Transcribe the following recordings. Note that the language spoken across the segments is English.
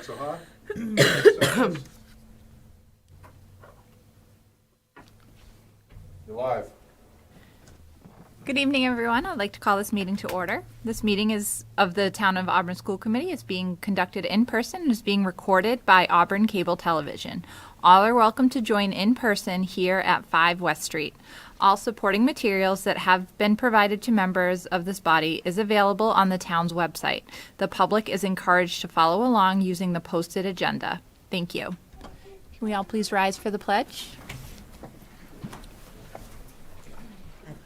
Not so hot? You're live. Good evening, everyone. I'd like to call this meeting to order. This meeting is of the Town of Auburn School Committee. It's being conducted in person and is being recorded by Auburn Cable Television. All are welcome to join in person here at 5 West Street. All supporting materials that have been provided to members of this body is available on the town's website. The public is encouraged to follow along using the posted agenda. Thank you. Can we all please rise for the pledge?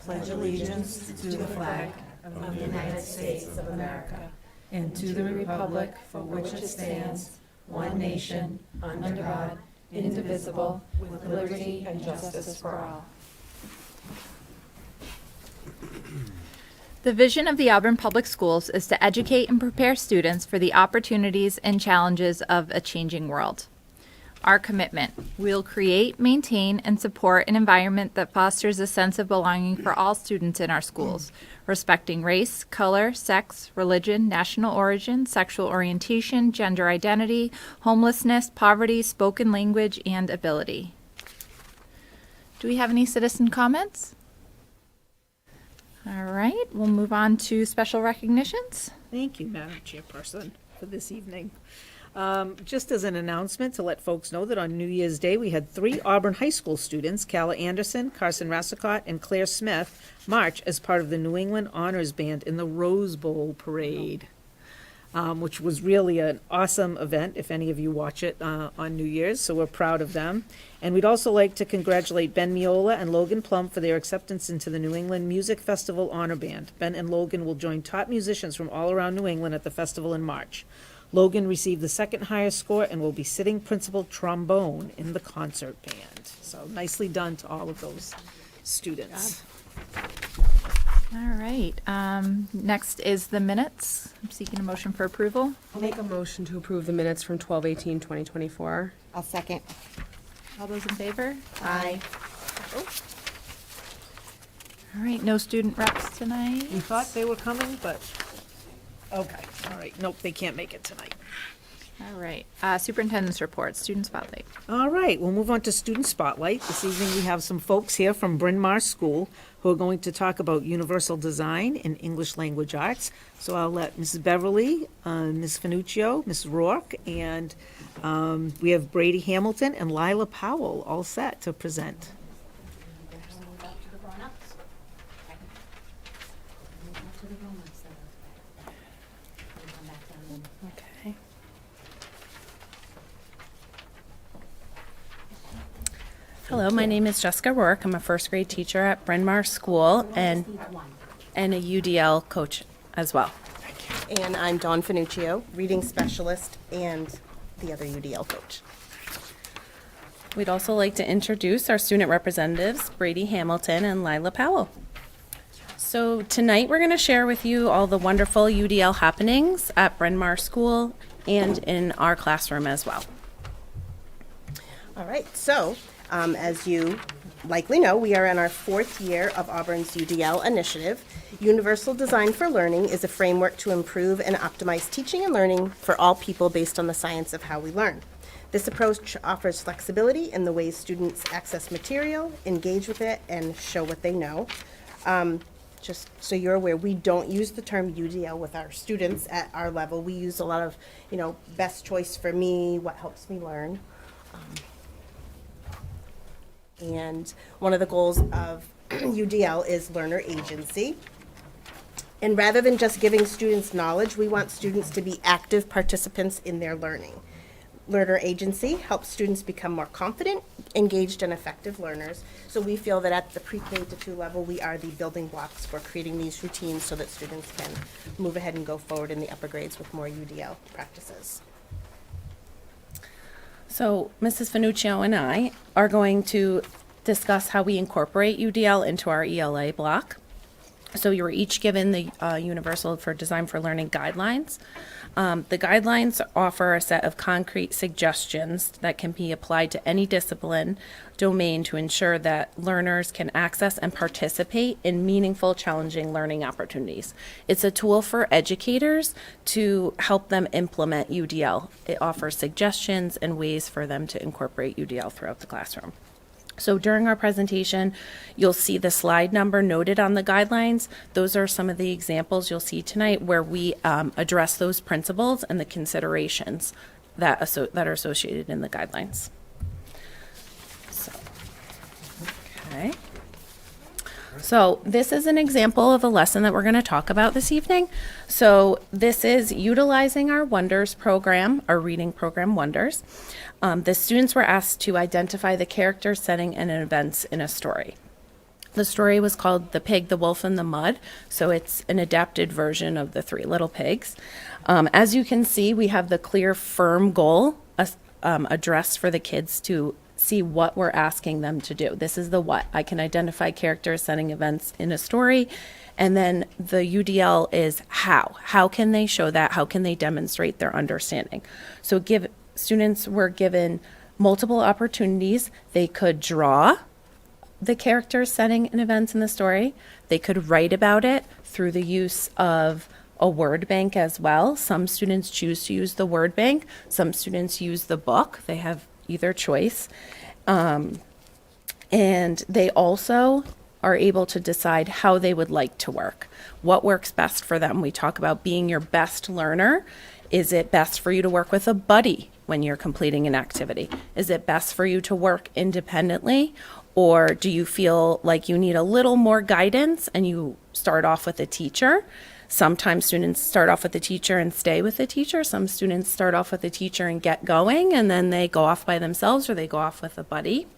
Pledge allegiance to the flag of the United States of America and to the republic for which it stands, one nation, under God, indivisible, with liberty and justice for all. The vision of the Auburn Public Schools is to educate and prepare students for the opportunities and challenges of a changing world. Our commitment: we'll create, maintain, and support an environment that fosters a sense of belonging for all students in our schools, respecting race, color, sex, religion, national origin, sexual orientation, gender identity, homelessness, poverty, spoken language, and ability. Do we have any citizen comments? All right, we'll move on to special recognitions. Thank you, Madam Chairperson, for this evening. Just as an announcement to let folks know that on New Year's Day, we had 3 Auburn High School students, Calla Anderson, Carson Rassicot, and Claire Smith, march as part of the New England Honors Band in the Rose Bowl Parade, which was really an awesome event, if any of you watch it on New Year's, so we're proud of them. And we'd also like to congratulate Ben Miola and Logan Plum for their acceptance into the New England Music Festival Honor Band. Ben and Logan will join top musicians from all around New England at the festival in March. Logan received the second highest score and will be sitting principal trombone in the concert band. So nicely done to all of those students. All right, next is the minutes. I'm seeking a motion for approval. I'll make a motion to approve the minutes from 12/18/2024. I'll second. All those in favor? Aye. All right, no student reps tonight. We thought they were coming, but, okay, all right, nope, they can't make it tonight. All right, superintendent's report, student spotlight. All right, we'll move on to Student Spotlight. This evening, we have some folks here from Bryn Mawr School who are going to talk about universal design in English language arts. So I'll let Mrs. Beverly, Ms. Finuccio, Ms. Rourke, and we have Brady Hamilton and Lila Powell all set to present. Okay. Hello, my name is Jessica Rourke. I'm a first grade teacher at Bryn Mawr School and a UDL coach as well. And I'm Dawn Finuccio, reading specialist and the other UDL coach. We'd also like to introduce our student representatives, Brady Hamilton and Lila Powell. So tonight we're going to share with you all the wonderful UDL happenings at Bryn Mawr School and in our classroom as well. All right, so as you likely know, we are in our 4th year of Auburn's UDL initiative. Universal Design for Learning is a framework to improve and optimize teaching and learning for all people based on the science of how we learn. This approach offers flexibility in the ways students access material, engage with it, and show what they know. Just so you're aware, we don't use the term UDL with our students at our level. We use a lot of, best choice for me, what helps me learn. And one of the goals of UDL is learner agency. And rather than just giving students knowledge, we want students to be active participants in their learning. Learner agency helps students become more confident, engaged, and effective learners. So we feel that at the pre-K to 2 level, we are the building blocks for creating these routines so that students can move ahead and go forward in the upper grades with more UDL practices. So Mrs. Finuccio and I are going to discuss how we incorporate UDL into our ELA block. So you were each given the Universal for Design for Learning guidelines. The guidelines offer a set of concrete suggestions that can be applied to any discipline domain to ensure that learners can access and participate in meaningful, challenging learning opportunities. It's a tool for educators to help them implement UDL. It offers suggestions and ways for them to incorporate UDL throughout the classroom. So during our presentation, you'll see the slide number noted on the guidelines. Those are some of the examples you'll see tonight where we address those principles and the considerations that are associated in the guidelines. So, okay. So this is an example of a lesson that we're going to talk about this evening. So this is utilizing our Wonders program, our reading program Wonders. The students were asked to identify the character, setting, and events in a story. The story was called The Pig, the Wolf, and the Mud, so it's an adapted version of The Three Little Pigs. As you can see, we have the clear, firm goal addressed for the kids to see what we're asking them to do. This is the what. I can identify characters, setting, events in a story. And then the UDL is how. How can they show that? How can they demonstrate their understanding? So students were given multiple opportunities. They could draw the characters, setting, and events in the story. They could write about it through the use of a word bank as well. Some students choose to use the word bank. Some students use the book. They have either choice. And they also are able to decide how they would like to work, what works best for them. We talk about being your best learner. Is it best for you to work with a buddy when you're completing an activity? Is it best for you to work independently? Or do you feel like you need a little more guidance and you start off with a teacher? Sometimes students start off with a teacher and stay with the teacher. Some students start off with a teacher and get going, and then they go off by themselves or they go off with a buddy.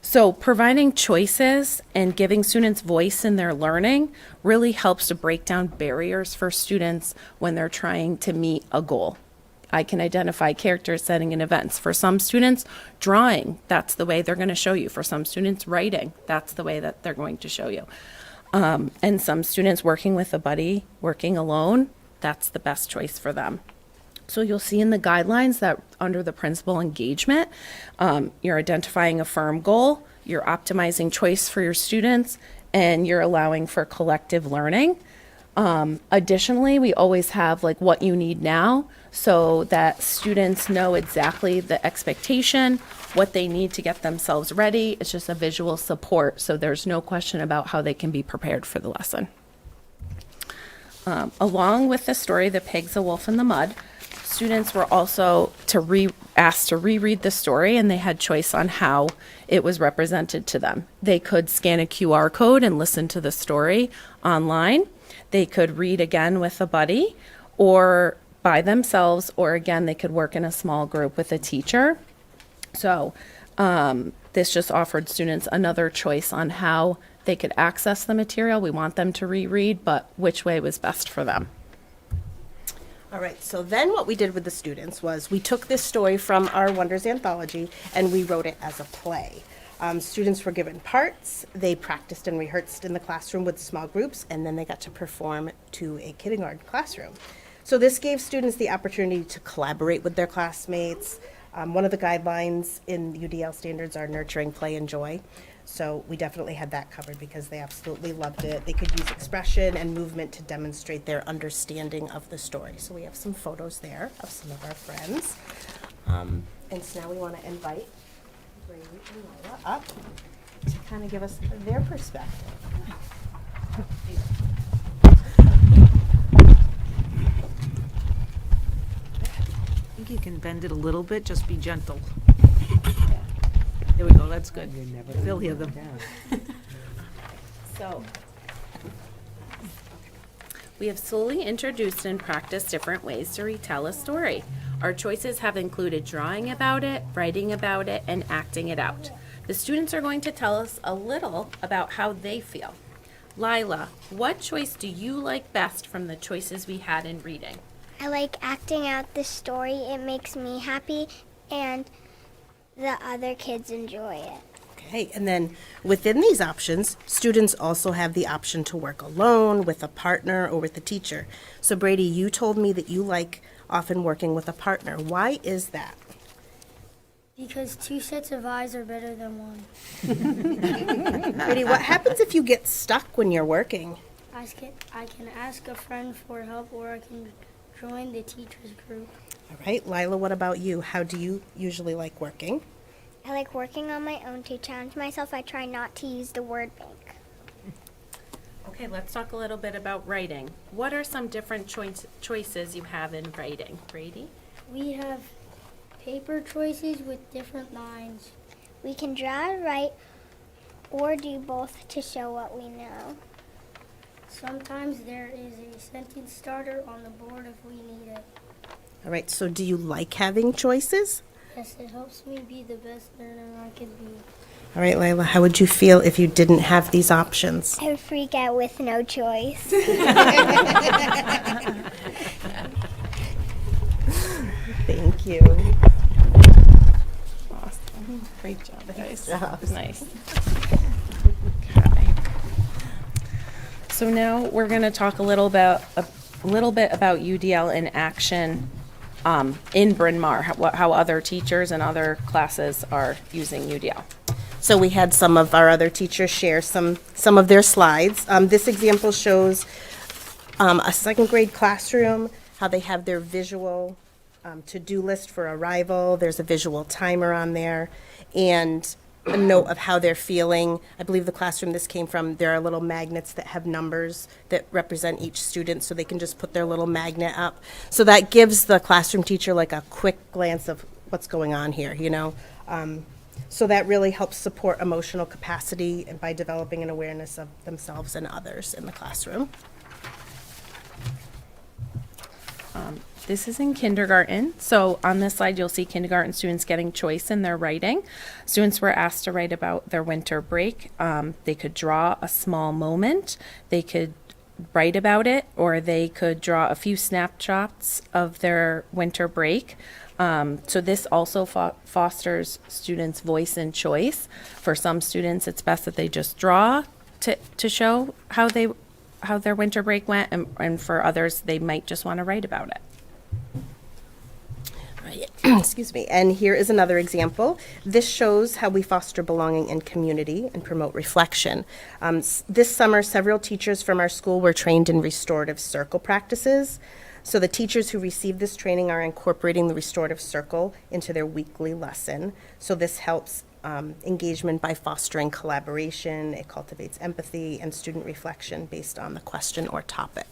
So providing choices and giving students voice in their learning really helps to break down barriers for students when they're trying to meet a goal. I can identify characters, setting, and events. For some students, drawing, that's the way they're going to show you. For some students, writing, that's the way that they're going to show you. And some students working with a buddy, working alone, that's the best choice for them. So you'll see in the guidelines that under the principal engagement, you're identifying a firm goal, you're optimizing choice for your students, and you're allowing for collective learning. Additionally, we always have like what you need now so that students know exactly the expectation, what they need to get themselves ready. It's just a visual support, so there's no question about how they can be prepared for the lesson. Along with the story, The Pigs, the Wolf, and the Mud, students were also asked to reread the story, and they had choice on how it was represented to them. They could scan a QR code and listen to the story online. They could read again with a buddy or by themselves, or again, they could work in a small group with a teacher. So this just offered students another choice on how they could access the material. We want them to reread, but which way was best for them. All right, so then what we did with the students was we took this story from our Wonders anthology and we wrote it as a play. Students were given parts, they practiced and rehearsed in the classroom with small groups, and then they got to perform to a kindergarten classroom. So this gave students the opportunity to collaborate with their classmates. One of the guidelines in UDL standards are nurturing play and joy. So we definitely had that covered because they absolutely loved it. They could use expression and movement to demonstrate their understanding of the story. So we have some photos there of some of our friends. And so now we want to invite Brady and Lila up to kind of give us their perspective. I think you can bend it a little bit, just be gentle. There we go, that's good. They'll hear them. So we have slowly introduced and practiced different ways to retell a story. Our choices have included drawing about it, writing about it, and acting it out. The students are going to tell us a little about how they feel. Lila, what choice do you like best from the choices we had in reading? I like acting out the story. It makes me happy, and the other kids enjoy it. Okay, Okay, and then within these options, students also have the option to work alone, with a partner, or with a teacher. So Brady, you told me that you like often working with a partner. Why is that? Because 2 sets of eyes are better than 1. Brady, what happens if you get stuck when you're working? I can ask a friend for help, or I can join the teacher's group. All right, Lila, what about you? How do you usually like working? I like working on my own. To challenge myself, I try not to use the word bank. Okay, let's talk a little bit about writing. What are some different choices you have in writing? Brady? We have paper choices with different lines. We can draw, write, or do both to show what we know. Sometimes there is a sentence starter on the board if we need it. All right, so do you like having choices? Yes, it helps me be the best learner I can be. All right, Lila, how would you feel if you didn't have these options? I would freak out with no choice. Thank you. Awesome. Great job, guys. job. Nice. Okay. So now we're going to talk a little bit about UDL in action in Bryn Mawr, how other teachers and other classes are using UDL. So we had some of our other teachers share some of their slides. This example shows a second grade classroom, how they have their visual to-do list for arrival. There's a visual timer on there, and a note of how they're feeling. I believe the classroom this came from, there are little magnets that have numbers that represent each student, so they can just put their little magnet up. So that gives the classroom teacher like a quick glance of what's going on here, you know? So that really helps support emotional capacity and by developing an awareness of themselves and others in the classroom. This is in kindergarten. So on this slide, you'll see kindergarten students getting choice in their writing. Students were asked to write about their winter break. They could draw a small moment. They could write about it, or they could draw a few snapshots of their winter break. So this also fosters students' voice and choice. For some students, it's best that they just draw to show how their winter break went, and for others, they might just want to write about it. Excuse me. And here is another example. This shows how we foster belonging and community and promote reflection. This summer, several teachers from our school were trained in restorative circle practices. So the teachers who received this training are incorporating the restorative circle into their weekly lesson. So this helps engagement by fostering collaboration. It cultivates empathy and student reflection based on the question or topic.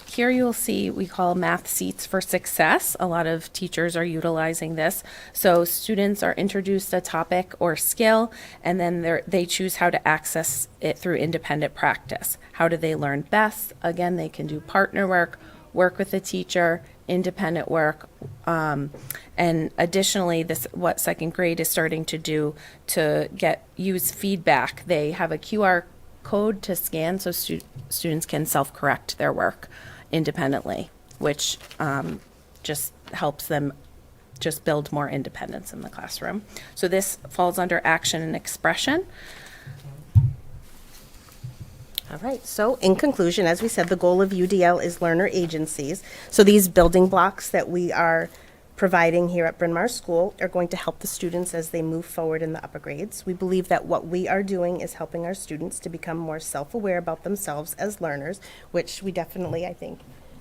Here you'll see we call math seats for success. A lot of teachers are utilizing this. So students are introduced a topic or skill, and then they choose how to access it through independent practice. How do they learn best? Again, they can do partner work with a teacher, independent work, and additionally, what second grade is starting to do to use feedback. They have a QR code to scan so students can self-correct their work independently, which just helps them just build more independence in the classroom. So this falls under action and expression. All right, so in conclusion, as we said, the goal of UDL is learner agencies. So these building blocks that we are providing here at Bryn Mawr School are going to help the students as they move forward in the upper grades. We believe that what we are doing is helping our students to become more self-aware about themselves as learners, which we definitely, I think,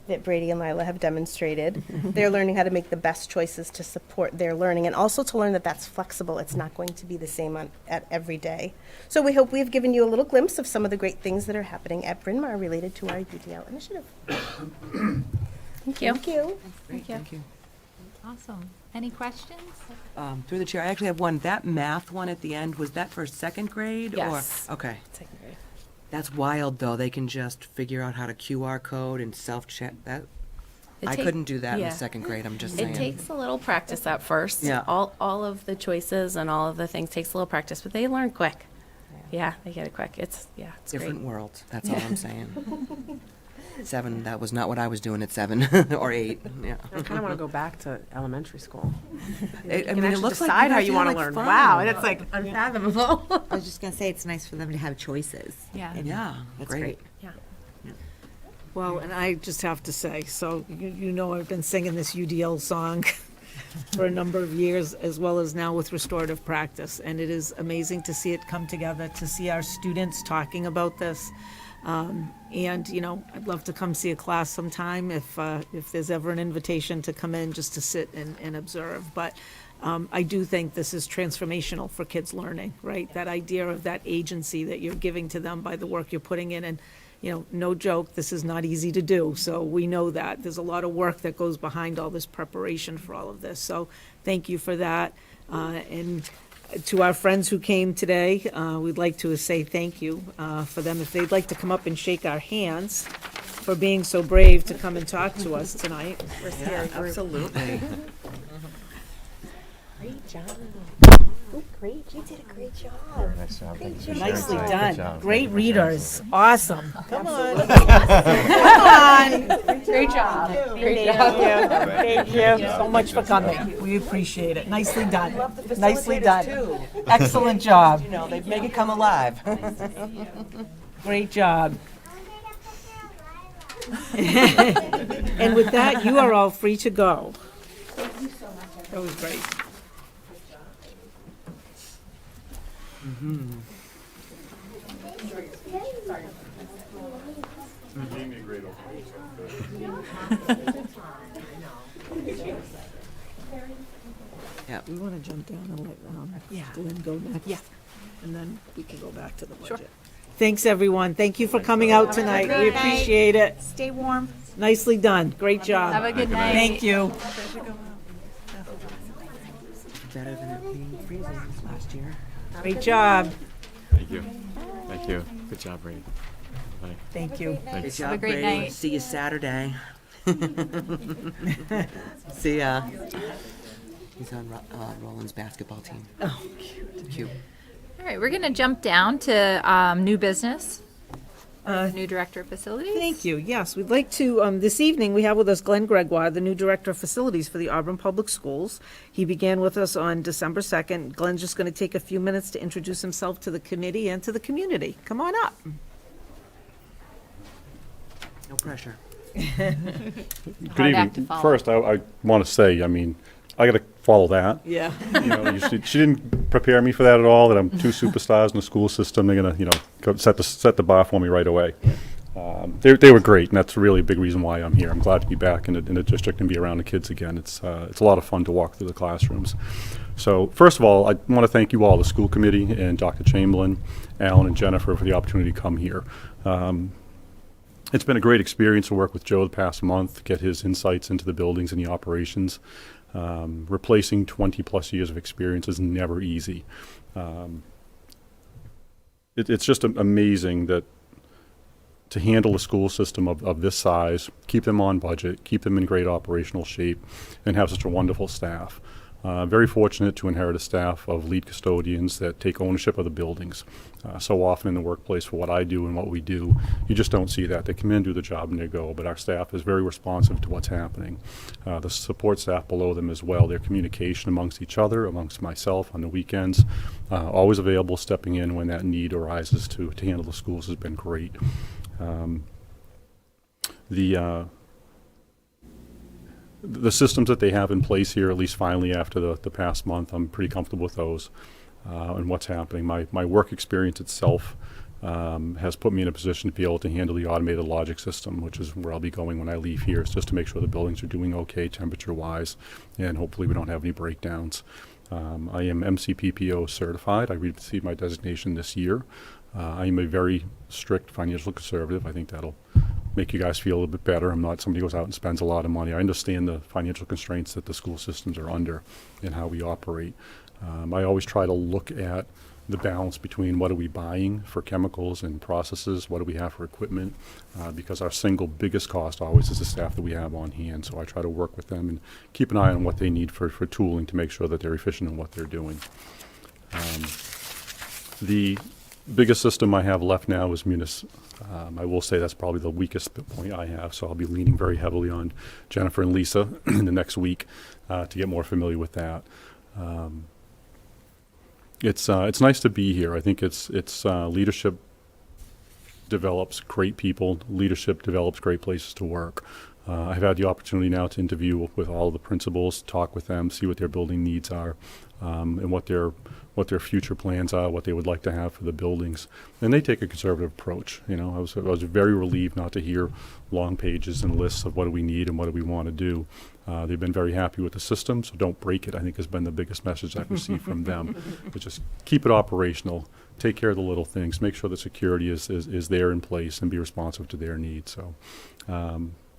that Brady and Lila have demonstrated. They're learning how to make the best choices to support their learning, and also to learn that that's flexible. It's not going to be the same at every day. So we hope we've given you a little glimpse of some of the great things that are happening at Bryn Mawr related to our UDL initiative. Thank you. Thank you. Great, thank you. Awesome. Any questions? Through the chair, I actually have one. That math one at the end, was that for second grade? Yes. Or, okay. Second grade. That's wild, though. They can just figure out how to QR code and self-check that. I couldn't do that in second grade, I'm just saying. It takes a little practice at first. Yeah. All of the choices and all of the things takes a little practice, but they learn quick. Yeah, they get it quick. It's Different great. worlds. That's all I'm saying. 7. That was not what I was doing at 7 or 8. Yeah. I kind of want to go back to elementary school. I You can mean, it actually looks like decide you how guys you had, want to like, learn. fun. Wow, and it's like unfathomable. I was just gonna say, it's nice for them to have choices. Yeah. Yeah, That's great. great. Yeah. Well, and I just have to say, so you know I've been singing this UDL song for a number of years, as well as now with restorative practice, and it is amazing to see it come together, to see our students talking about this. And, you know, I'd love to come see a class sometime if there's ever an invitation to come in just to sit and observe. But I do think this is transformational for kids learning, right? That idea of that agency that you're giving to them by the work you're putting in. And, you know, no joke, this is not easy to do. So we know that. There's a lot of work that goes behind all this preparation for all of this. So thank you for that. And to our friends who came today, we'd like to say thank you for them. If they'd like to come up and shake our hands for being so brave to come and talk to us tonight. Yeah, absolutely. Great job. Oh, great. You did a great job. Nice job. Thank you. Nicely Good done. job. Great readers. Awesome. Come on. Great job. Thank you so much for coming. We appreciate it. Nicely done. Nicely done. Too. Excellent job. You know, they make it come alive. Great job. And with that, you are all free to go. Thank you so much. That was great. Yep. We want to jump down and let Glenn go next. Yeah. And then we can go back to the budget. Thanks, everyone. Thank you for coming out tonight. We appreciate it. Stay warm. Nicely done. Great job. Have a good night. Thank you. Better than it being freezing last year. Great job. Thank you. Thank you. Good job, Brady. Bye. Thank you. Good job, a great Brady. night. See you Saturday. See ya. He's on Roland's basketball team. Oh, Cute. All right, we're going to jump down to new business. New director of facilities. Thank you. Yes, we'd like to, this evening, we have with us Glenn Gregoire, the new Director of Facilities for the Auburn Public Schools. He began with us on December 2nd. Glenn's just going to take a few minutes to introduce himself to the committee and to the community. Come on up. No pressure. Good Hard act to evening. follow. First, I want to say, I mean, I got to follow that. Yeah. You know, she didn't prepare me for that at all. That I'm two superstars in the school system. They're gonna, you know, go set the bar for me right away. They were great, and that's really a big reason why I'm here. I'm glad to be back in the district and be around the kids again. It's a lot of fun to walk through the classrooms. So first of all, I want to thank you all, the school committee and Dr. Chamberlain, Alan, and Jennifer for the opportunity to come here. It's been a great experience to work with Joe the past month, get his insights into the buildings and the operations. Replacing 20 plus years of experience is never easy. It's just amazing that to handle a school system of this size, keep them on budget, keep them in great operational shape, and have such a wonderful staff. Very fortunate to inherit a staff of lead custodians that take ownership of the buildings. So often in the workplace for what I do and what we do, you just don't see that. They come in, do the job, and they go. But our staff is very responsive to what's happening. The support staff below them as well, their communication amongst each other, amongst myself on the weekends, always available, stepping in when that need arises to handle the schools has been great. The systems that they have in place here, at least finally after the past month, I'm pretty comfortable with those and what's happening. My work experience itself has put me in a position to be able to handle the automated logic system, which is where I'll be going when I leave here. It's just to make sure the buildings are doing okay temperature-wise, and hopefully we don't have any breakdowns. I am MCPPO certified. I received my designation this year. I am a very strict financial conservative. I think that'll make you guys feel a little bit better. I'm not somebody who goes out and spends a lot of money. I understand the financial constraints that the school systems are under and how we operate. I always try to look at the balance between what are we buying for chemicals and processes, what do we have for equipment, because our single biggest cost always is the staff that we have on hand. So I try to work with them and keep an eye on what they need for tooling to make sure that they're efficient in what they're doing. The biggest system I have left now is Munis. I will say that's probably the weakest point I have, so I'll be leaning very heavily on Jennifer and Lisa in the next week to get more familiar with that. It's nice to be here. I think it's leadership develops great people. Leadership develops great places to work. I've had the opportunity now to interview with all the principals, talk with them, see what their building needs are, and what their future plans are, what they would like to have for the buildings. And they take a conservative approach. You know, I was very relieved not to hear long pages and lists of what do we need and what do we want to do. They've been very happy with the system, so don't break it, I think has been the biggest message I've received from them. But just keep it operational, take care of the little things, make sure the security is there in place and be responsive to their needs. So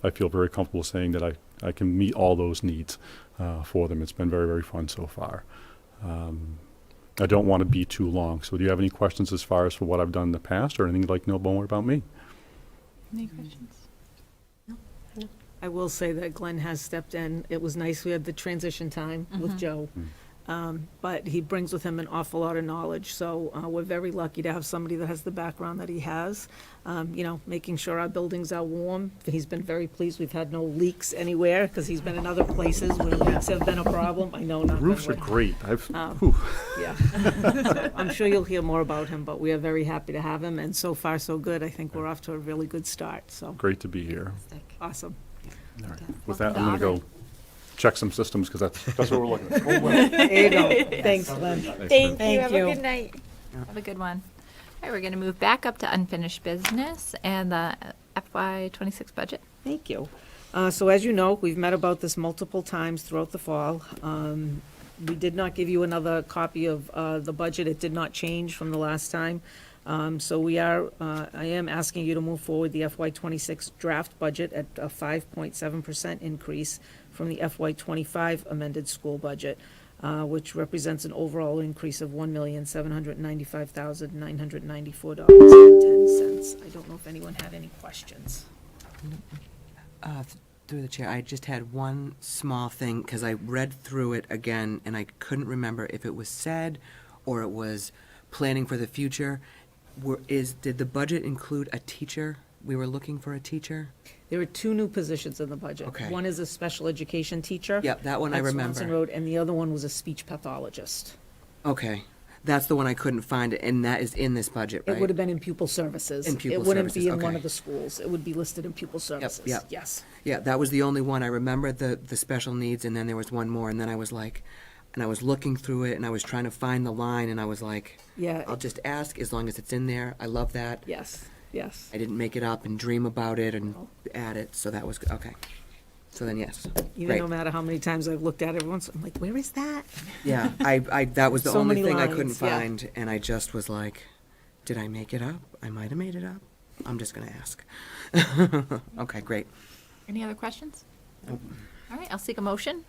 I feel very comfortable saying that I can meet all those needs for them. It's been very, very fun so far. I don't want to be too long. So do you have any questions as far as for what I've done in the past or anything you'd like to know more about me? Any questions? I will say that Glenn has stepped in. It was nice, we had the transition time with Joe. But he brings with him an awful lot of knowledge, so we're very lucky to have somebody that has the background that he has. You know, making sure our buildings are warm. He's been very pleased. We've had no leaks anywhere, because he's been in other places where leaks have been a problem. I know not. Roofs are great. Yeah. So I'm sure you'll hear more about him, but we are very happy to have him, and so far, so good. I think we're off to a really good start, so. Great to be here. Awesome. All right. With that, I'm going to go check some systems because that's what we're looking at. There you go. Thanks, Glenn. Thank you. Have a good night. Have a good one. All right, we're going to move back up to unfinished business and the FY26 budget. Thank you. So as you know, we've met about this multiple times throughout the fall. We did not give you another copy of the budget. It did not change from the last time. So I am asking you to move forward the FY26 draft budget at a 5.7% increase from the FY25 amended school budget, which represents an overall increase of $1,795,994.10. I don't know if anyone had any questions. Through the chair, I just had one small thing, because I read through it again, and I couldn't remember if it was said or it was planning for the future. Did the budget include a teacher? We were looking for a teacher? There are two new positions in the budget. Okay. One is a special education teacher. Yep, that one I remember. At Swanson Road, and the other one was a speech pathologist. Okay. That's the one I couldn't find, and that is in this budget, right? It would have been in pupil services. In pupil It wouldn't services, be in one okay. of the schools. It would be listed in pupil services. yep. Yes. Yeah, that was the only one. I remember the special needs, and then there was one more, and then I was like, and I was looking through it, and I was trying to find the line, and I was like, Yeah. I'll just ask as long as it's in there. I love that. Yes, yes. I didn't make it up and dream about it and add it, so that was good. Okay. So then, yes. Even Great. no matter how many times I've looked at it once, I'm like, where is that? Yeah, I that was the So only many thing I lines, couldn't yeah. find, and I just was like, did I make it up? I might have made it up. I'm just gonna ask. Okay, great. Any other questions? All right, I'll seek a motion.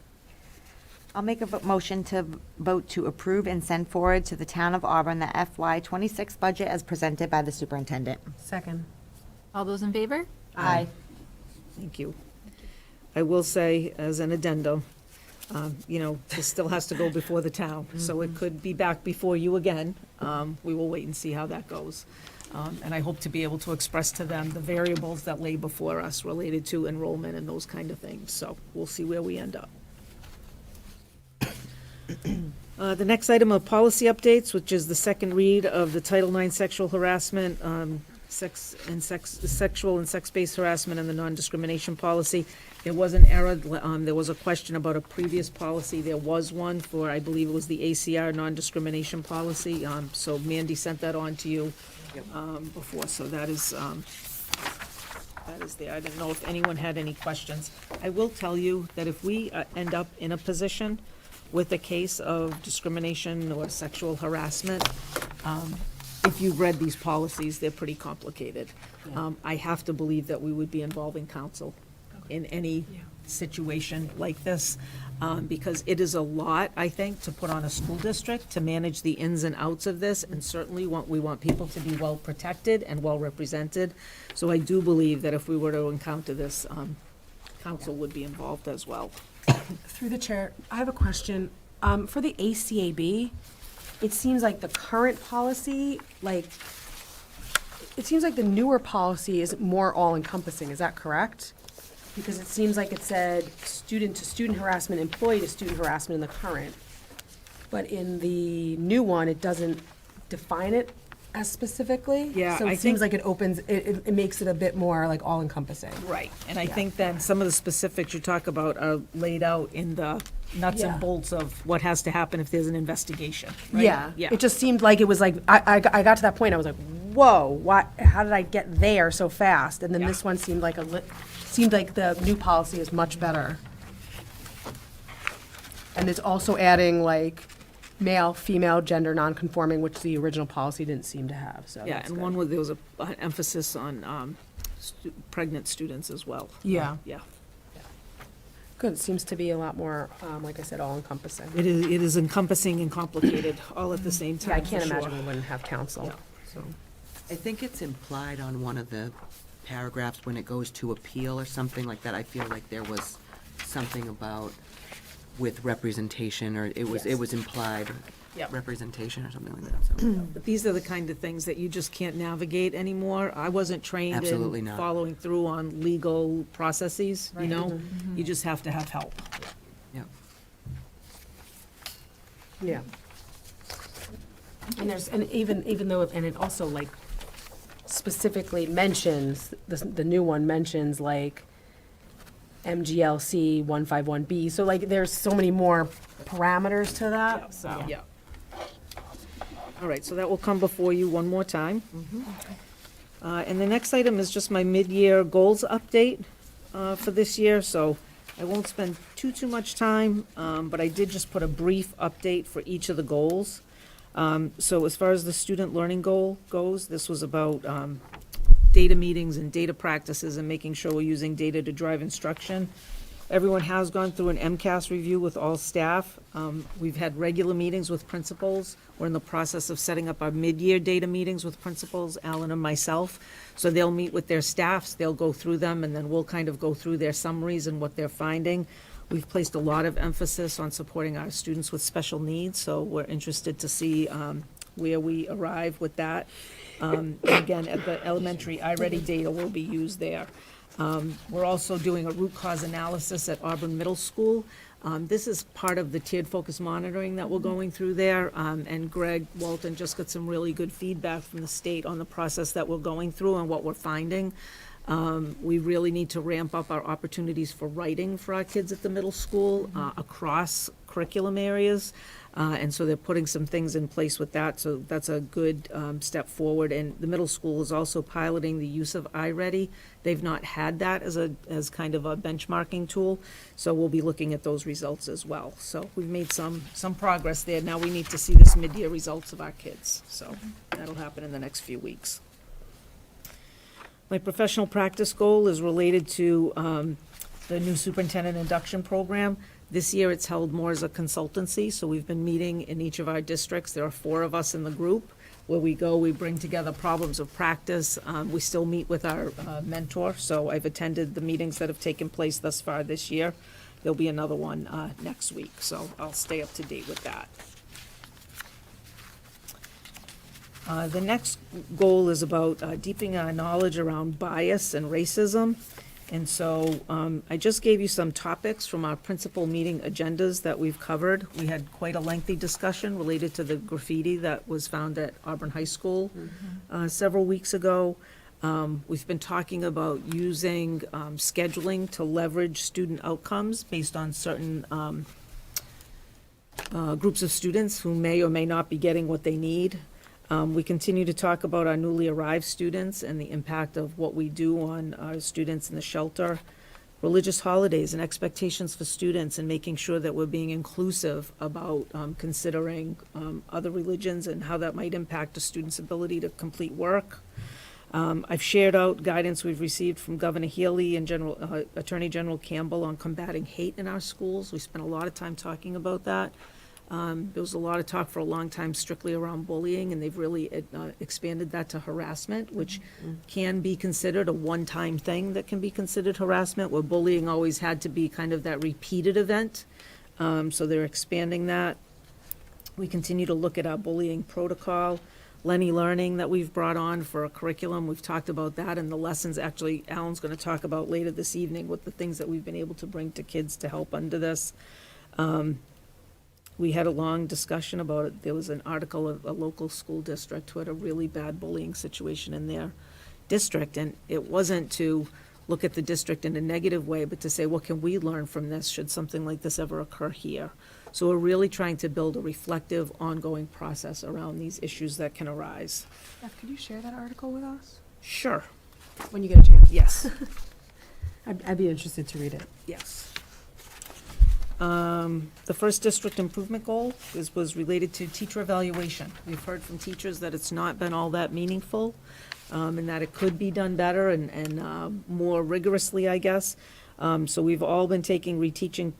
I'll make a motion to vote to approve and send forward to the town of Auburn the FY26 budget as presented by the superintendent. Second. All those in favor? Aye. Thank you. I will say, as an addendum, you know, this still has to go before the town, so it could be back before you again. We will wait and see how that goes. And I hope to be able to express to them the variables that lay before us related to enrollment and those kind of things. So we'll see where we end up. The next item of policy updates, which is the second read of the Title IX sexual harassment, sexual and sex-based harassment and the non-discrimination policy. There was an error, there was a question about a previous policy. There was one for, I believe it was the ACR non-discrimination policy. So Mandy sent that on to you before, so that is there. I didn't know if anyone had any questions. I will tell you that if we end up in a position with a case of discrimination or sexual harassment, if you've read these policies, they're pretty complicated. I have to believe that we would be involving counsel in any situation like this, because it is a lot, I think, to put on a school district to manage the ins and outs of this, and certainly we want people to be well protected and well represented. So I do believe that if we were to encounter this, counsel would be involved as well. Through the chair, I have a question. For the ACAB, it seems like the current policy, like, it seems like the newer policy is more all-encompassing, is that correct? Because it seems like it said student to student harassment, employee to student harassment in the current. But in the new one, it doesn't define it as specifically. Yeah, So I it seems think- like it opens, it makes it a bit more like all-encompassing. Right, and I think then some of the specifics you talk about are laid out in the nuts Yeah. and bolts of what has to happen if there's an investigation, right? Yeah, Yeah. it just seemed like it was like, I got to that point, I was like, whoa, how did I get there so fast? And then Yeah. this one seemed like seemed like the new policy is much better. And it's also adding like male, female, gender nonconforming, which the original policy didn't seem to have, so. Yeah, that's and good. one where there was an emphasis on pregnant students as well. Yeah. Yeah. Good, it seems to be a lot more, like I said, all-encompassing. It is encompassing and complicated all at the same Yeah, I time, can't for sure. imagine we wouldn't have counsel, Yeah. so. I think it's implied on one of the paragraphs when it goes to appeal or something like that. I feel like there was something about with representation, or it was implied Yep. representation or something like that, so. But these are the kind of things that you just can't navigate anymore. I wasn't trained Absolutely in not. following through on legal processes, you know? You just have to have help. Yeah. Yeah. And even though, and it also like specifically mentions, the new one mentions like MGLC 151B, so like there's so many more parameters to that, so. Yeah. All right, so that will come before you one more time. And the next item is just my mid-year goals update for this year, so I won't spend too much time, but I did just put a brief update for each of the goals. So as far as the student learning goal goes, this was about data meetings and data practices and making sure we're using data to drive instruction. Everyone has gone through an MCAS review with all staff. We've had regular meetings with principals. We're in the process of setting up our mid-year data meetings with principals, Alan and myself. So they'll meet with their staffs, they'll go through them, and then we'll kind of go through their summaries and what they're finding. We've placed a lot of emphasis on supporting our students with special needs, so we're interested to see where we arrive with that. Again, at the elementary, iReady data will be used there. We're also doing a root cause analysis at Auburn Middle School. This is part of the tiered focus monitoring that we're going through there, and Greg Walton just got some really good feedback from the state on the process that we're going through and what we're finding. We really need to ramp up our opportunities for writing for our kids at the middle school across curriculum areas. And so they're putting some things in place with that, so that's a good step forward. And the middle school is also piloting the use of iReady. They've not had that as kind of a benchmarking tool, so we'll be looking at those results as well. So we've made some progress there. Now we need to see this mid-year results of our kids, so that'll happen in the next few weeks. My professional practice goal is related to the new superintendent induction program. This year, it's held more as a consultancy, so we've been meeting in each of our districts. There are 4 of us in the group. Where we go, we bring together problems of practice. We still meet with our mentor, so I've attended the meetings that have taken place thus far this year. There'll be another one next week, so I'll stay up to date with that. The next goal is about deepening our knowledge around bias and racism. And so I just gave you some topics from our principal meeting agendas that we've covered. We had quite a lengthy discussion related to the graffiti that was found at Auburn High School several weeks ago. We've been talking about using scheduling to leverage student outcomes based on certain groups of students who may or may not be getting what they need. We continue to talk about our newly arrived students and the impact of what we do on our students in the shelter, religious holidays and expectations for students, and making sure that we're being inclusive about considering other religions and how that might impact a student's ability to complete work. I've shared out guidance we've received from Governor Healy and Attorney General Campbell on combating hate in our schools. We spent a lot of time talking about that. There was a lot of talk for a long time strictly around bullying, and they've really expanded that to harassment, which can be considered a one-time thing that can be considered harassment, where bullying always had to be kind of that repeated event. So they're expanding that. We continue to look at our bullying protocol, Lenny Learning that we've brought on for a curriculum. We've talked about that and the lessons. Actually, Alan's going to talk about later this evening what the things that we've been able to bring to kids to help under this. We had a long discussion about it. There was an article of a local school district who had a really bad bullying situation in their district, and it wasn't to look at the district in a negative way, but to say, what can we learn from this should something like this ever occur here? So we're really trying to build a reflective, ongoing process around these issues that can arise. Beth, could you share that article with us? Sure. When you get a chance. Yes. I'd be interested to read it. Yes. The first district improvement goal was related to teacher evaluation. We've heard from teachers that it's not been all that meaningful, and that it could be done better and more rigorously, I guess. So we've all been taking rethinking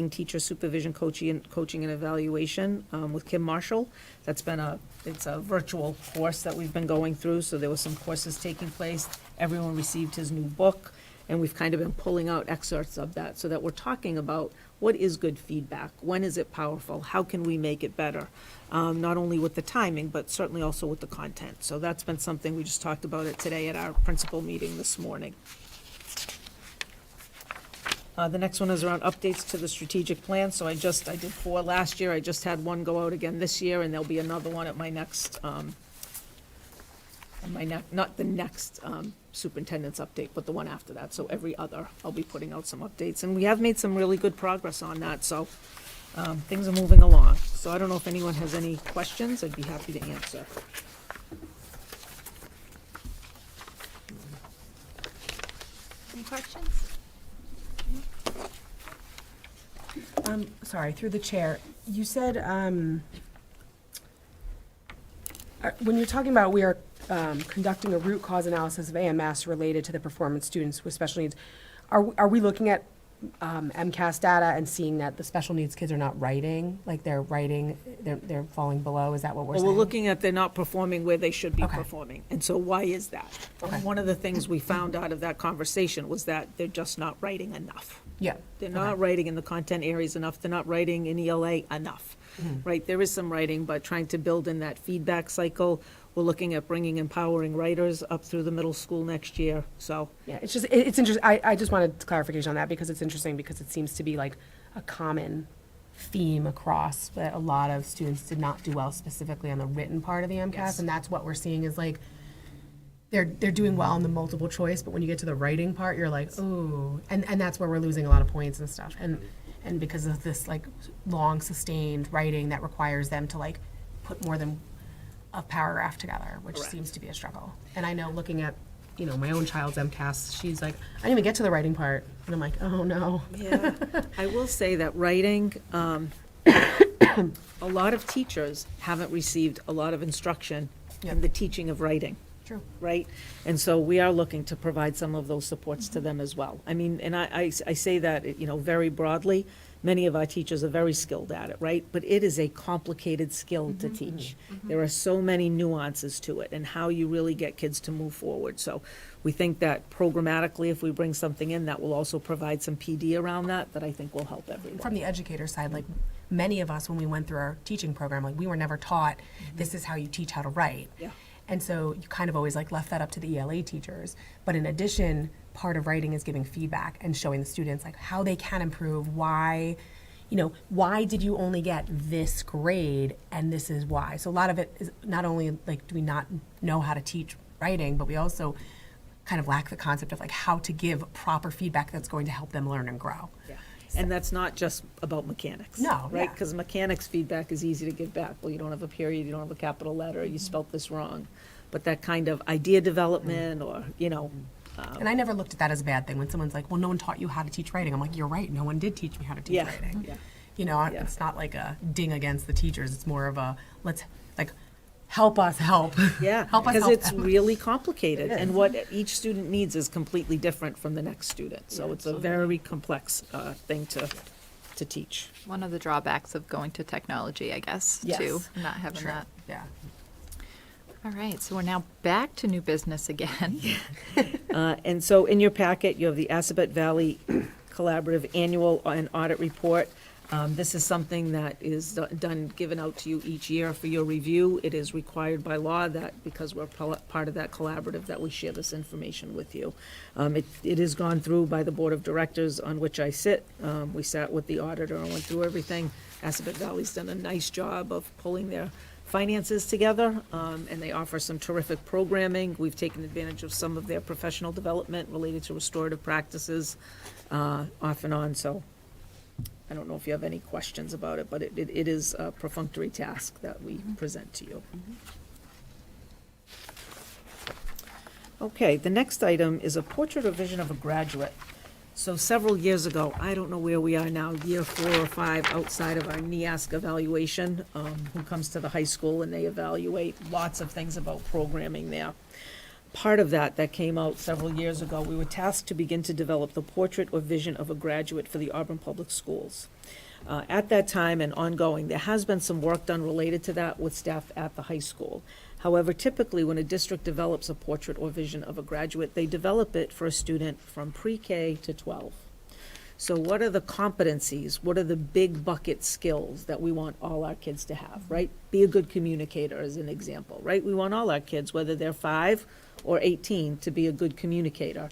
teacher supervision, coaching and evaluation with Kim Marshall. That's been it's a virtual course that we've been going through, so there were some courses taking place. Everyone received his new book, and we've kind of been pulling out excerpts of that so that we're talking about what is good feedback, when is it powerful, how can we make it better, not only with the timing, but certainly also with the content. So that's been something, we just talked about it today at our principal meeting this morning. The next one is around updates to the strategic plan. So I did 4 last year. I just had one go out again this year, and there'll be another one at my next, not the next superintendent's update, but the one after that. So every other, I'll be putting out some updates. And we have made some really good progress on that, so things are moving along. So I don't know if anyone has any questions. I'd be happy to answer. Any questions? Sorry, through the chair, you said, when you're talking about we are conducting a root cause analysis of AMS related to the performance students with special needs, are we looking at MCAS data and seeing that the special needs kids are not writing, like they're falling below? Is that what we're Well, saying? we're looking at they're not performing where they should be Okay. performing. And so why is that? Okay. One of the things we found out of that conversation was that they're just not writing enough. Yeah. They're not writing in the content areas enough. They're not writing in ELA enough, right? There is some writing, but trying to build in that feedback cycle. We're looking at bringing empowering writers up through the middle school next year, so. Yeah, it's just, it's interesting. I just wanted clarification on that because it's interesting because it seems to be like a common theme across that a lot of students did not do well specifically on the written part of the MCAS. Yes. And that's what we're seeing is like, they're doing well in the multiple choice, but when you get to the writing part, you're like, ooh, and that's where we're losing a lot of points and stuff. And because of this like long sustained writing that requires them to like put more than a paragraph together, which Correct. seems to be a struggle. And I know looking at, my own child's MCAS, she's like, I didn't even get to the writing part. And I'm like, oh no. Yeah, I will say that writing, a lot of teachers haven't received a lot of instruction in the teaching of writing. True. Right? And so we are looking to provide some of those supports to them as well. I mean, and I say that, very broadly. Many of our teachers are very skilled at it, right? But it is a complicated skill to teach. There are so many nuances to it and how you really get kids to move forward. So we think that programmatically, if we bring something in, that will also provide some PD around that I think will help everyone. From the educator side, like many of us, when we went through our teaching program, like we were never taught this is how you teach how to write. Yeah. And so you kind of always like left that up to the ELA teachers. But in addition, part of writing is giving feedback and showing the students like how they can improve, why did you only get this grade and this is why. So a lot of it is not only like do we not know how to teach writing, but we also kind of lack the concept of like how to give proper feedback that's going to help them learn and grow. Yeah. And that's not just about mechanics. No, Right? yeah. Because mechanics feedback is easy to give back. Well, you don't have a period, you don't have a capital letter, you spelt this wrong. But that kind of idea development or, And I never looked at that as a bad thing when someone's like, well, no one taught you how to teach writing. I'm like, you're right. No one did teach me how to teach Yeah, writing. yeah. Yeah. It's not like a ding against the teachers. It's more of a, let's like, help us help. Yeah, Help us because help it's them. really complicated, It is. and what each student needs is completely different from the next student. So it's a very complex thing to teach. One of the drawbacks of going to technology, I guess, Yes. too, not having True. that. Yeah. All right, so we're now back to new business again. And so in your packet, you have the Assabet Valley Collaborative Annual and Audit Report. This is something that is done, given out to you each year for your review. It is required by law that, because we're part of that collaborative, that we share this information with you. It is gone through by the Board of Directors on which I sit. We sat with the auditor and went through everything. Assabet Valley's done a nice job of pulling their finances together, and they offer some terrific programming. We've taken advantage of some of their professional development related to restorative practices, off and on, so I don't know if you have any questions about it, but it is a perfunctory task that we present to you. Okay, the next item is a portrait or vision of a graduate. So several years ago, I don't know where we are now, year 4 or 5, outside of our NEASC evaluation, who comes to the high school and they evaluate lots of things about programming there. Part of that came out several years ago, we were tasked to begin to develop the portrait or vision of a graduate for the Auburn Public Schools. At that time and ongoing, there has been some work done related to that with staff at the high school. However, typically, when a district develops a portrait or vision of a graduate, they develop it for a student from pre-K to 12. So what are the competencies? What are the big bucket skills that we want all our kids to have, right? Be a good communicator, as an example, right? We want all our kids, whether they're 5 or 18, to be a good communicator.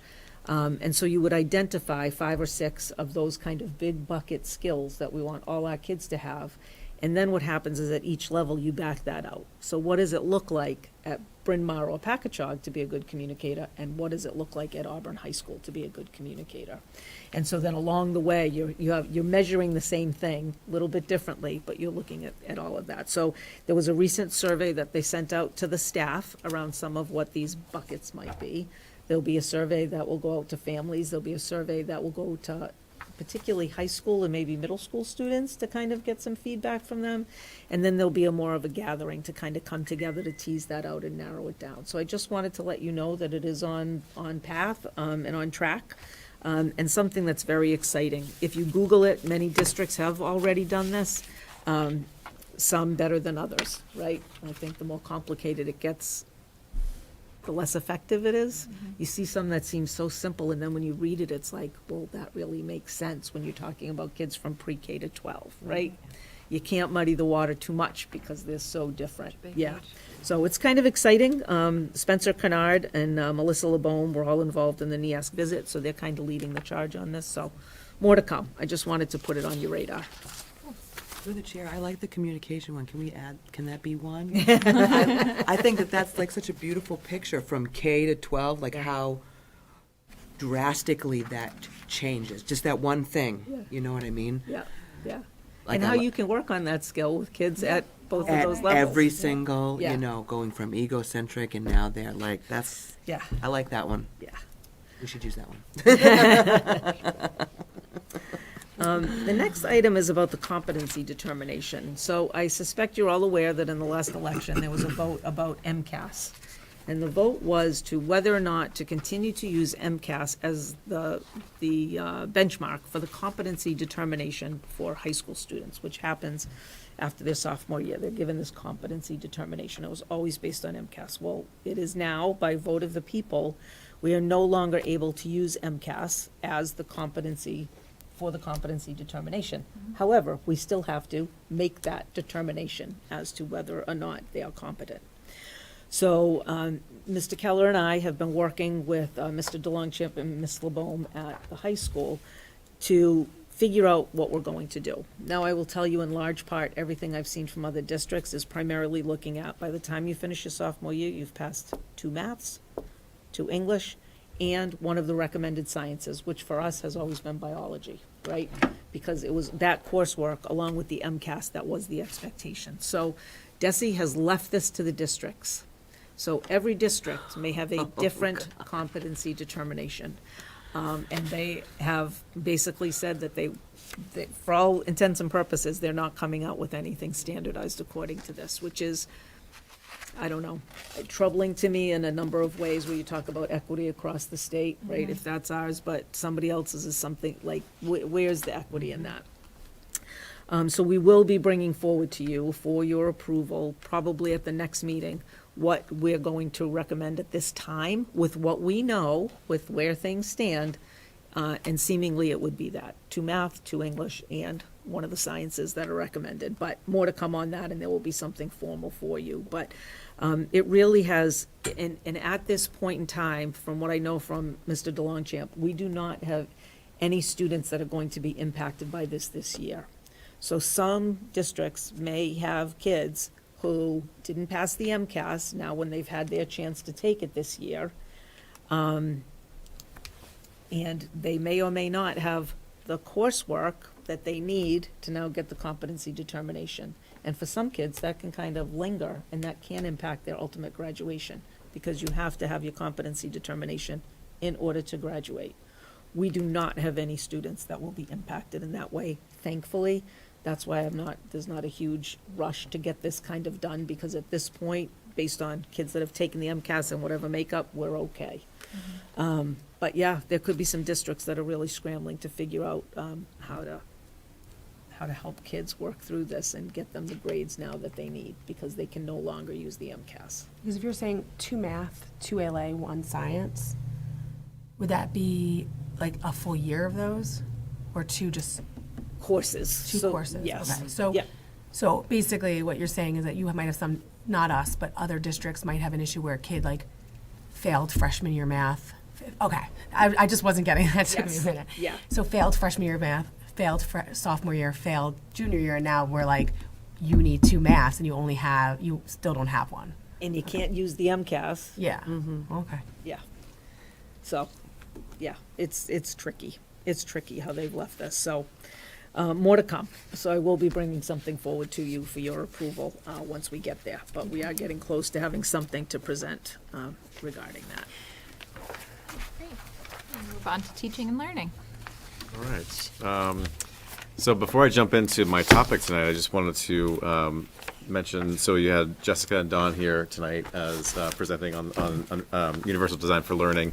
And so you would identify 5 or 6 of those kind of big bucket skills that we want all our kids to have. And then what happens is at each level, you back that out. So what does it look like at Bryn Mawr or Packagug to be a good communicator? And what does it look like at Auburn High School to be a good communicator? And so then along the way, you're measuring the same thing a little bit differently, but you're looking at all of that. So there was a recent survey that they sent out to the staff around some of what these buckets might be. There'll be a survey that will go out to families. There'll be a survey that will go to particularly high school and maybe middle school students to kind of get some feedback from them. And then there'll be more of a gathering to kind of come together to tease that out and narrow it down. So I just wanted to let you know that it is on path and on track, and something that's very exciting. If you Google it, many districts have already done this, some better than others, right? I think the more complicated it gets, the less effective it is. You see some that seem so simple, and then when you read it, it's like, well, that really makes sense when you're talking about kids from pre-K to 12, right? You can't muddy the water too much because they're so different. Yeah. So it's kind of exciting. Spencer Kennard and Melissa LeBone were all involved in the NEASC visit, so they're kind of leading the charge on this. So more to come. I just wanted to put it on your radar. Through the chair, I like the communication one. Can that be one? I think that's like such a beautiful picture from K to 12, like how drastically that changes. Just that one thing, you know what I mean? Yeah, yeah. Like And how you can work on that skill with kids at both of those levels. Every single, Yeah. going from egocentric and now they're like, Yeah. I like that one. Yeah. We should use that one. The next item is about the competency determination. So I suspect you're all aware that in the last election, there was a vote about MCAS. And the vote was to whether or not to continue to use MCAS as the benchmark for the competency determination for high school students, which happens after their sophomore year. They're given this competency determination. It was always based on MCAS. Well, it is now, by vote of the people, we are no longer able to use MCAS as the competency for the competency determination. However, we still have to make that determination as to whether or not they are competent. So Mr. Keller and I have been working with Mr. DeLongchamp and Ms. LeBome at the high school to figure out what we're going to do. Now, I will tell you in large part, everything I've seen from other districts is primarily looking at, by the time you finish your sophomore year, you've passed 2 maths, 2 English, and one of the recommended sciences, which for us has always been biology, right? Because it was that coursework, along with the MCAS, that was the expectation. So DESE has left this to the districts. So every district may have a different competency determination. And they have basically said that they, for all intents and purposes, they're not coming out with anything standardized according to this, which is, I don't know, troubling to me in a number of ways, where you talk about equity across the state, right? If that's ours, but somebody else's is something like, where's the equity in that? So we will be bringing forward to you for your approval, probably at the next meeting, what we're going to recommend at this time with what we know, with where things stand, And seemingly it would be that, 2 math, 2 English, and one of the sciences that are recommended. But more to come on that, and there will be something formal for you. But it really has, and at this point in time, from what I know from Mr. DeLongchamp, we do not have any students that are going to be impacted by this year. So some districts may have kids who didn't pass the MCAS now when they've had their chance to take it this year. And they may or may not have the coursework that they need to now get the competency determination. And for some kids, that can kind of linger, and that can impact their ultimate graduation, because you have to have your competency determination in order to graduate. We do not have any students that will be impacted in that way, thankfully. That's why there's not a huge rush to get this kind of done, because at this point, based on kids that have taken the MCAS and whatever makeup, we're okay. But yeah, there could be some districts that are really scrambling to figure out how to help kids work through this and get them the grades now that they need, because they can no longer use the MCAS. Because if you're saying 2 math, 2 LA, 1 science, would that be like a full year of those? Or 2 just Courses. 2 So, courses? yes. Okay. So, Yeah. so basically what you're saying is that you might have some, not us, but other districts might have an issue where a kid like failed freshman year math. Okay, I just wasn't getting that. Took me a Yes. minute. Yeah. So failed freshman year math, failed sophomore year, failed junior year, and now we're like, you need 2 maths and you still don't have one. And you can't use the MCAS. Yeah. Okay. Yeah. So, yeah, it's tricky. It's tricky how they've left this. So, more to come. So I will be bringing something forward to you for your approval once we get there. But we are getting close to having something to present regarding that. We'll move on to teaching and learning. All right. So before I jump into my topic tonight, I just wanted to mention, so you had Jessica and Dawn here tonight as presenting on Universal Design for Learning.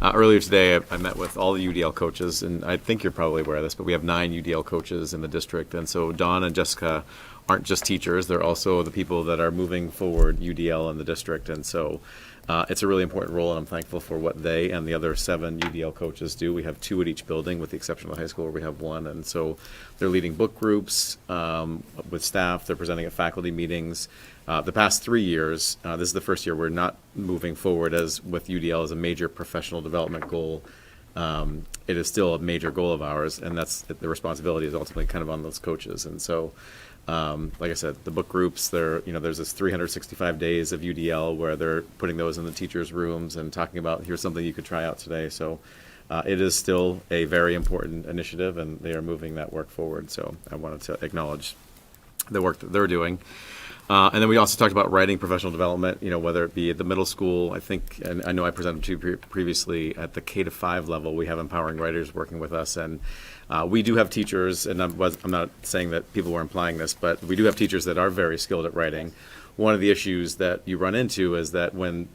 Earlier today, I met with all the UDL coaches, and I think you're probably aware of this, but we have 9 UDL coaches in the district. And so Dawn and Jessica aren't just teachers, they're also the people that are moving forward UDL in the district. And so it's a really important role, and I'm thankful for what they and the other 7 UDL coaches do. We have 2 at each building, with the exception of the high school where we have 1. And so they're leading book groups with staff. They're presenting at faculty meetings. The past 3 years, this is the first year we're not moving forward as with UDL as a major professional development goal. It is still a major goal of ours, and that's the responsibility is ultimately kind of on those coaches. And so, like I said, the book groups, there's this 365 days of UDL where they're putting those in the teachers' rooms and talking about, here's something you could try out today. So it is still a very important initiative, and they are moving that work forward. So I wanted to acknowledge the work that they're doing. And then we also talked about writing professional development, whether it be at the middle school. I think, and I know I presented to you previously, at the K-5 level, we have empowering writers working with us. And we do have teachers, and I'm not saying that people were implying this, but we do have teachers that are very skilled at writing. One of the issues that you run into is that when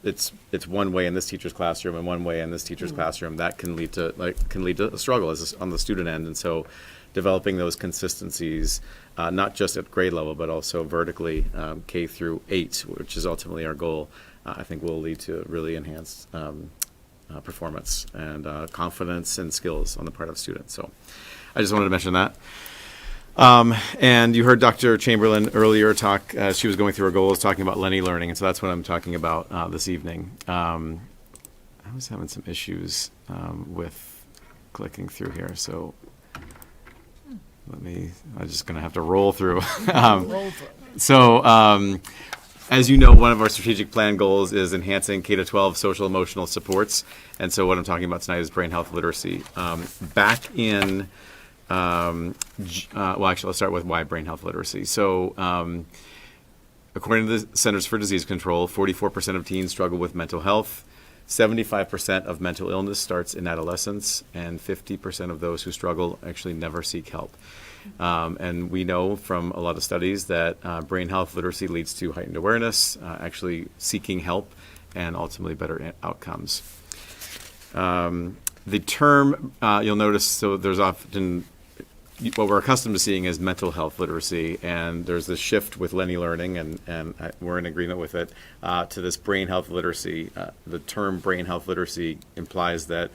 it's one way in this teacher's classroom and one way in this teacher's classroom, that can lead to a struggle on the student end. And so developing those consistencies, not just at grade level, but also vertically, K through 8, which is ultimately our goal, I think will lead to really enhanced performance and confidence and skills on the part of students. So I just wanted to mention that. And you heard Dr. Chamberlain earlier talk, as she was going through her goals, talking about Lenny Learning, and so that's what I'm talking about this evening. I was having some issues with clicking through here, so I'm just going to have to roll through. As you know, one of our strategic plan goals is enhancing K-12 social emotional supports. And so what I'm talking about tonight is brain health literacy. Back in, actually, let's start with why brain health literacy. So according to the Centers for Disease Control, 44% of teens struggle with mental health. 75% of mental illness starts in adolescence, and 50% of those who struggle actually never seek help. And we know from a lot of studies that brain health literacy leads to heightened awareness, actually seeking help, and ultimately better outcomes. The term, you'll notice, so there's often, what we're accustomed to seeing is mental health literacy, and there's this shift with Lenny Learning, and we're in agreement with it, to this brain health literacy. The term brain health literacy implies that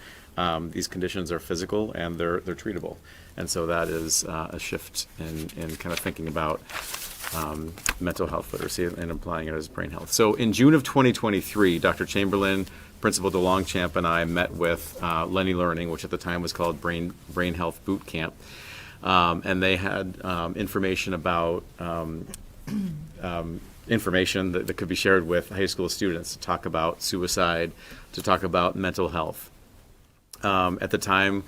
these conditions are physical and they're treatable. And so that is a shift in kind of thinking about mental health literacy and applying it as brain health. So in June of 2023, Dr. Chamberlain, Principal DeLongchamp, and I met with Lenny Learning, which at the time was called Brain Health Boot Camp. And they had information about information that could be shared with high school students to talk about suicide, to talk about mental health. At the time,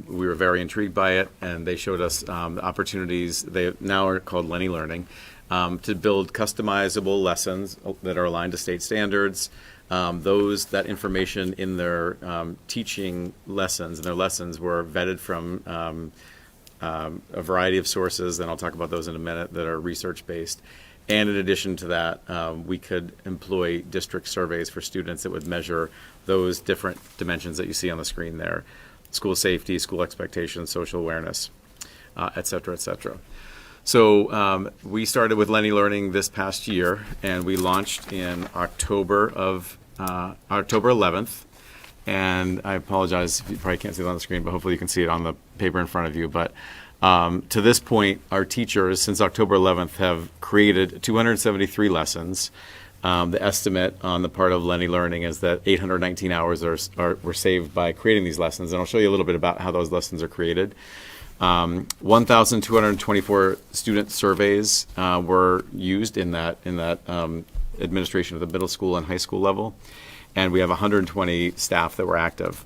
we were very intrigued by it, and they showed us the opportunities. They now are called Lenny Learning, to build customizable lessons that are aligned to state standards. That information in their teaching lessons, and their lessons were vetted from a variety of sources, and I'll talk about those in a minute, that are research-based. And in addition to that, we could employ district surveys for students that would measure those different dimensions that you see on the screen there: school safety, school expectations, social awareness, et cetera, et cetera. So we started with Lenny Learning this past year, and we launched in October 11th. And I apologize if you probably can't see it on the screen, but hopefully you can see it on the paper in front of you. But to this point, our teachers, since October 11th, have created 273 lessons. The estimate on the part of Lenny Learning is that 819 hours were saved by creating these lessons. And I'll show you a little bit about how those lessons are created. 1,224 student surveys were used in that administration of the middle school and high school level. And we have 120 staff that were active.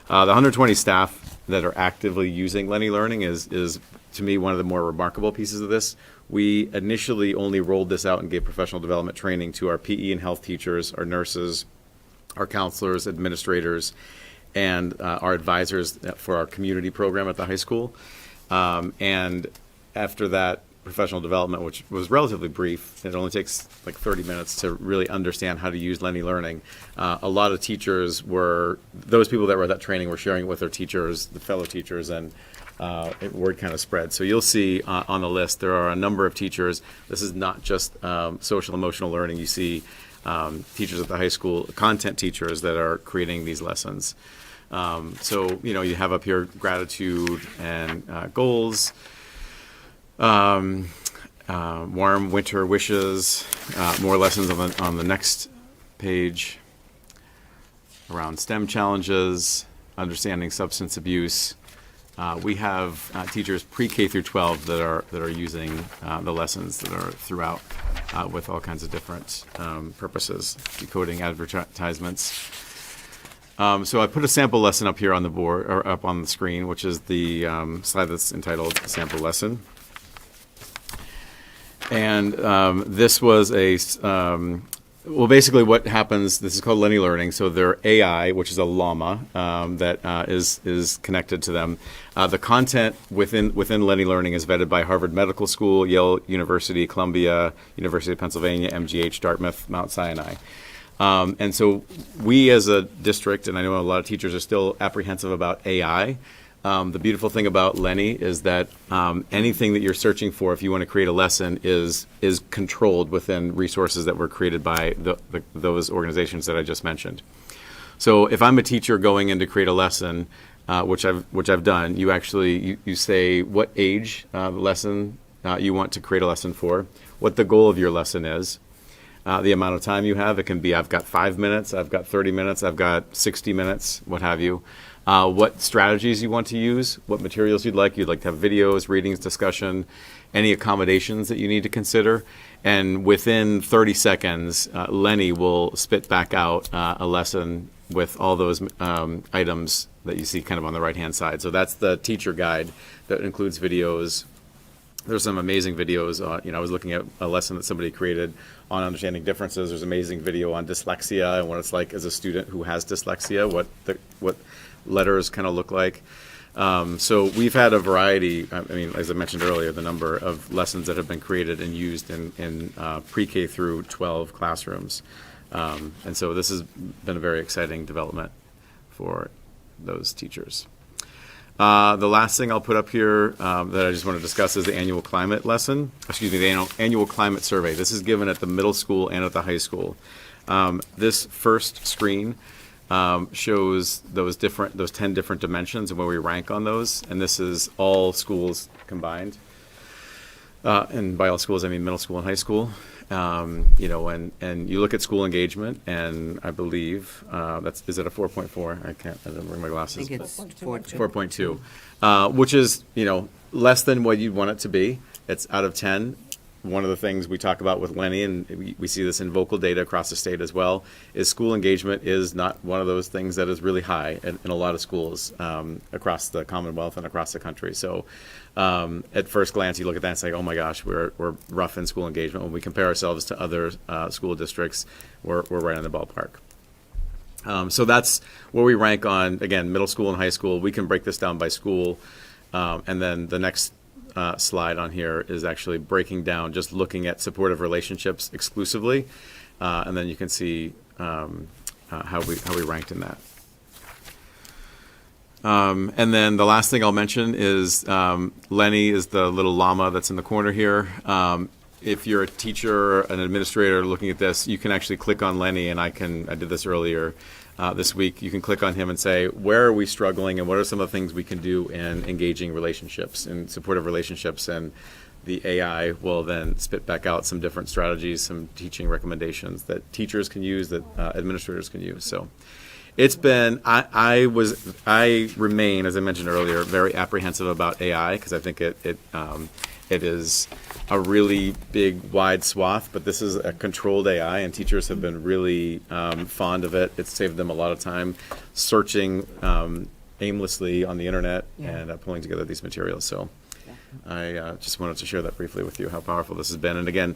The 120 staff that are actively using Lenny Learning is, to me, one of the more remarkable pieces of this. We initially only rolled this out and gave professional development training to our PE and health teachers, our nurses, our counselors, administrators, and our advisors for our community program at the high school. And after that professional development, which was relatively brief, it only takes like 30 minutes to really understand how to use Lenny Learning. A lot of teachers those people that were at that training were sharing it with their teachers, the fellow teachers, and word kind of spread. So you'll see on the list, there are a number of teachers. This is not just social emotional learning. You see teachers at the high school, content teachers that are creating these lessons. So, you have up here gratitude and goals, warm winter wishes, more lessons on the next page around STEM challenges, understanding substance abuse. We have teachers pre-K through 12 that are using the lessons that are throughout with all kinds of different purposes, decoding advertisements. So I put a sample lesson up here on the board, or up on the screen, which is the slide that's entitled Sample Lesson. And this was basically what happens, this is called Lenny Learning. So their AI, which is a llama that is connected to them. The content within Lenny Learning is vetted by Harvard Medical School, Yale University, Columbia, University of Pennsylvania, MGH, Dartmouth, Mount Sinai. And so we as a district, and I know a lot of teachers are still apprehensive about AI, the beautiful thing about Lenny is that anything that you're searching for, if you want to create a lesson, is controlled within resources that were created by those organizations that I just mentioned. So if I'm a teacher going in to create a lesson, which I've done, you actually you say what age lesson you want to create a lesson for, what the goal of your lesson is. The amount of time you have. It can be, I've got 5 minutes, I've got 30 minutes, I've got 60 minutes, what have you. What strategies you want to use, what materials you'd like. You'd like to have videos, readings, discussion, any accommodations that you need to consider. And within 30 seconds, Lenny will spit back out a lesson with all those items that you see kind of on the right-hand side. So that's the teacher guide that includes videos. There's some amazing videos. I was looking at a lesson that somebody created on understanding differences. There's an amazing video on dyslexia and what it's like as a student who has dyslexia, what letters kind of look like. So we've had a variety, as I mentioned earlier, the number of lessons that have been created and used in pre-K through 12 classrooms. And so this has been a very exciting development for those teachers. The last thing I'll put up here that I just want to discuss is the annual climate lesson. The annual climate survey. This is given at the middle school and at the high school. This first screen shows those 10 different dimensions and where we rank on those. And this is all schools combined. And by all schools, I mean middle school and high school. You know, and you look at school engagement, and I believe is it a 4.4? I didn't bring my I glasses. think it's 4.2, which is, you know, less than what you'd want it to be. It's out of 10. One of the things we talk about with Lenny, and we see this in vocal data across the state as well, is school engagement is not one of those things that is really high in a lot of schools across the Commonwealth and across the country. So at first glance, you look at that and say, oh my gosh, we're rough in school engagement. When we compare ourselves to other school districts, we're right in the ballpark. So that's where we rank on, again, middle school and high school. We can break this down by school. And then the next slide on here is actually breaking down, just looking at supportive relationships exclusively, and then you can see how we ranked in that. And then the last thing I'll mention is Lenny is the little llama that's in the corner here. If you're a teacher or an administrator looking at this, you can actually click on Lenny, and I did this earlier this week. You can click on him and say, where are we struggling, and what are some of the things we can do in engaging relationships and supportive relationships, and the AI will then spit back out some different strategies, some teaching recommendations that teachers can use, that administrators can use. So it's been, I remain, as I mentioned earlier, very apprehensive about AI, because I think it is a really big, wide swath, but this is a controlled AI, and teachers have been really fond of it. It's saved them a lot of time searching aimlessly on the internet and pulling together these materials. So I just wanted to share that briefly with you, how powerful this has been. And again,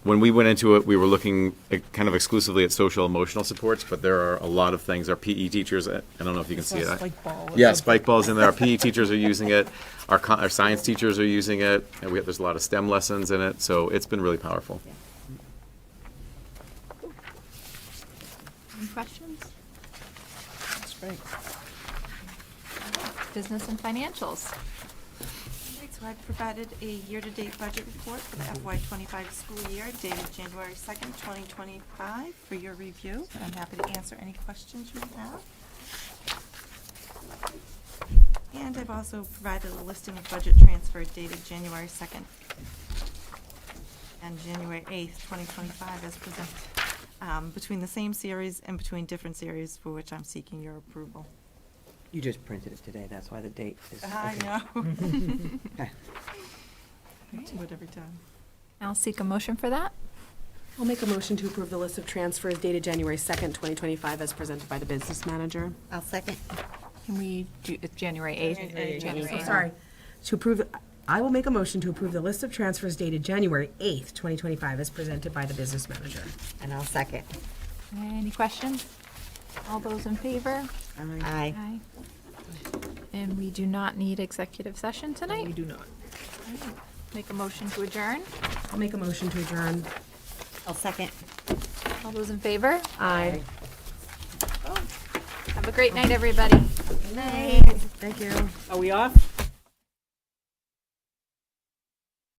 when we went into it, we were looking kind of exclusively at social emotional supports, but there are a lot of things. Our PE teachers, I don't know if you can see it. Yeah, spike balls in there. Our PE teachers are using it. Our science teachers are using it. And there's a lot of STEM lessons in it. So it's been really powerful. Any questions? That's great. Business and financials. So I provided a year-to-date budget report for the FY25 school year dated January 2nd, 2025 for your review. And I'm happy to answer any questions you have. And I've also provided a listing of budget transfer dated January 2nd and January 8th, 2025 as presented, between the same series and between different series for which I'm seeking your approval. You just printed it today, that's why the date is. I okay. know. Okay. I do it every time. I'll seek a motion for that. I'll make a motion to approve the list of transfers dated January 2nd, 2025, as presented by the business manager. I'll second. Can we do, it's January 8th? January Oh, 8th. sorry. To approve, I will make a motion to approve the list of transfers dated January 8th, 2025, as presented by the business manager. And I'll second. Any questions? All those in favor? Aye. Aye. And we do not need executive session tonight? We do not. Make a motion to adjourn? I'll make a motion to adjourn. I'll second. All those in favor? Aye. Have a great night, everybody. Thank you. Are we off?